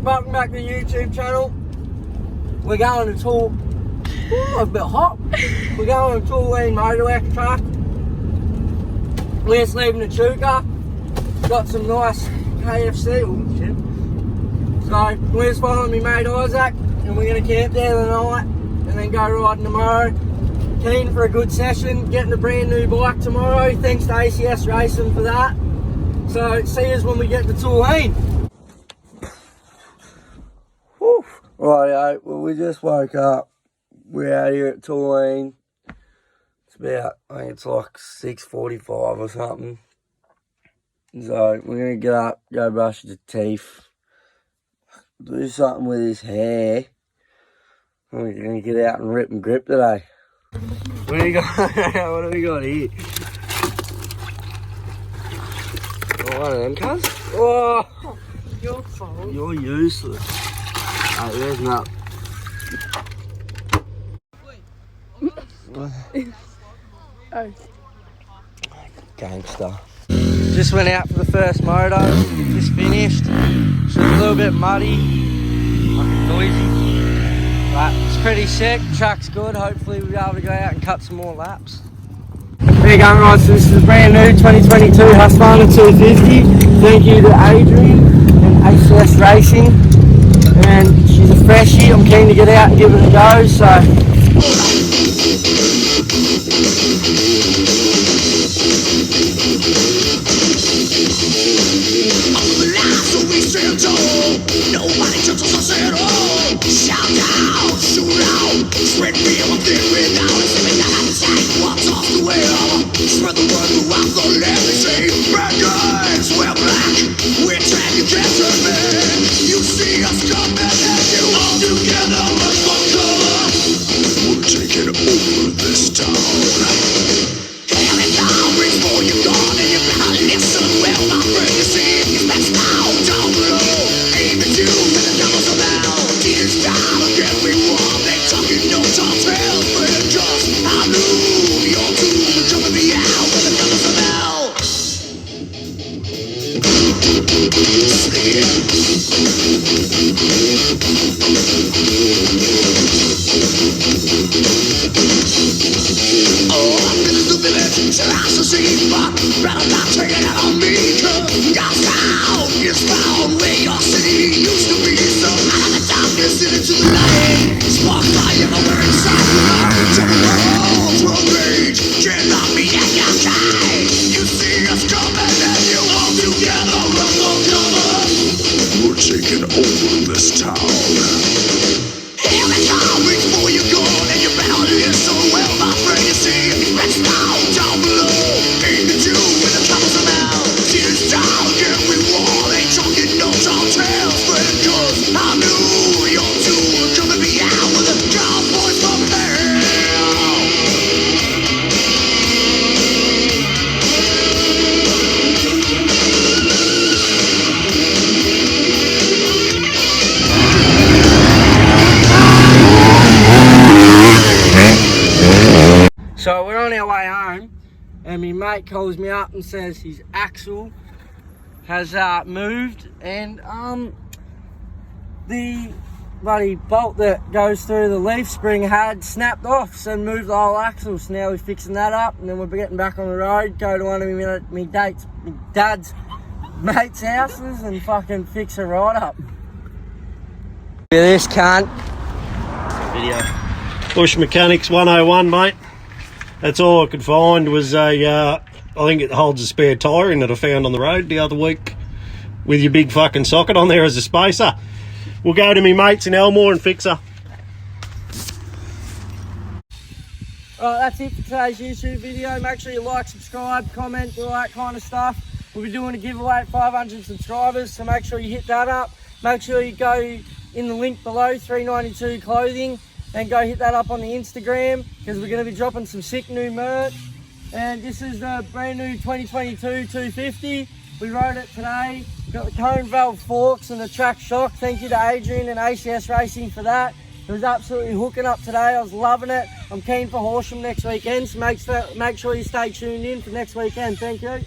welcome back to the YouTube channel. We're going to tour. Ooh, a bit hot. We're going to Tourine motorbike track. We're just leaving the Chuka. Got some nice KFC. Oh shit. So we're just following me mate Isaac, and we're going to camp there tonight and then go riding tomorrow. Keen for a good session, getting a brand new bike tomorrow. Thanks to ACS Racing for that. So see us when we get to Tourine. Rightio, well we just woke up. We're out here at Tourine. It's about, I think it's like 6:45 or something. So we're gonna get up, go brush the teeth, do something with his hair. We're gonna get out and rip and grip today. What do we got? What do we got here? Oh, one of them cuz? Oh, your fault. You're useless. Hey, there's not. Oh. Gangster. Just went out for the first moto. Just finished. It's a little bit muddy. Fucking noisy. But it's pretty sick. Track's good. Hopefully we'll be able to go out and cut some more laps. There you go guys, so this is a brand new 2022 Husqvarna 250. Thank you to Adrian and ACS Racing. And she's a freshie. I'm keen to get out and give it a go, so. Nobody touches us at all. Shout out, shoot out, spread fear of it without it. Living that attack, what's off the wheel? Spread the word throughout the land. They say, bad guys, we're black. We're tagging cancer, man. You see us coming and you all together run for cover. We're taking over this town. Hell and down, reach for your gun and you better listen well, my friend. You see, it's best now, down below. Aim at you and the numbers are loud. Tears down again, we won. They talking no tall tales, but just I knew you're too jumping me out when the numbers are loud. Oh, I'm feeling the village, so I should see, but better not take it out on me, cause God's town is found where your city used to be. So out of the darkness and into the light, spark fire everywhere inside the heart. Turn around, road rage, can't knock me at your time. You see us coming and you all together run for cover. We're taking over this town. Here we come, reach for your gun and you better listen well, my friend. You see, it's best now, down below. Aim at you when the covers are out. Tears down again, we won. Ain't talking no tall tales, friend, cause I knew you're too coming me out with the cowboys from hell. So we're on our way home, and my mate calls me up and says his axle has moved, and the bloody bolt that goes through the leaf spring had snapped off, so moved the whole axle. So now we're fixing that up, and then we'll be getting back on the road, go to one of my dad's mates' houses, and fucking fix her right up. Look at this cunt. Video. Bush Mechanics 101, mate. That's all I could find was I think it holds a spare tyre in that I found on the road the other week with your big fucking socket on there as a spacer. We'll go to me mates in Elmore and fix her. Alright, that's it for today's YouTube video. Make sure you like, subscribe, comment, all that kind of stuff. We'll be doing a giveaway at 500 subscribers, so make sure you hit that up. Make sure you go in the link below, 392 Clothing, and go hit that up on the Instagram, because we're going to be dropping some sick new merch. And this is the brand new 2022 250. We rode it today. Got the cone valve forks and the track shock. Thank you to Adrian and ACS Racing for that. It was absolutely hooking up today. I was loving it. I'm keen for Horsham next weekend, so make sure you stay tuned in for next weekend. Thank you.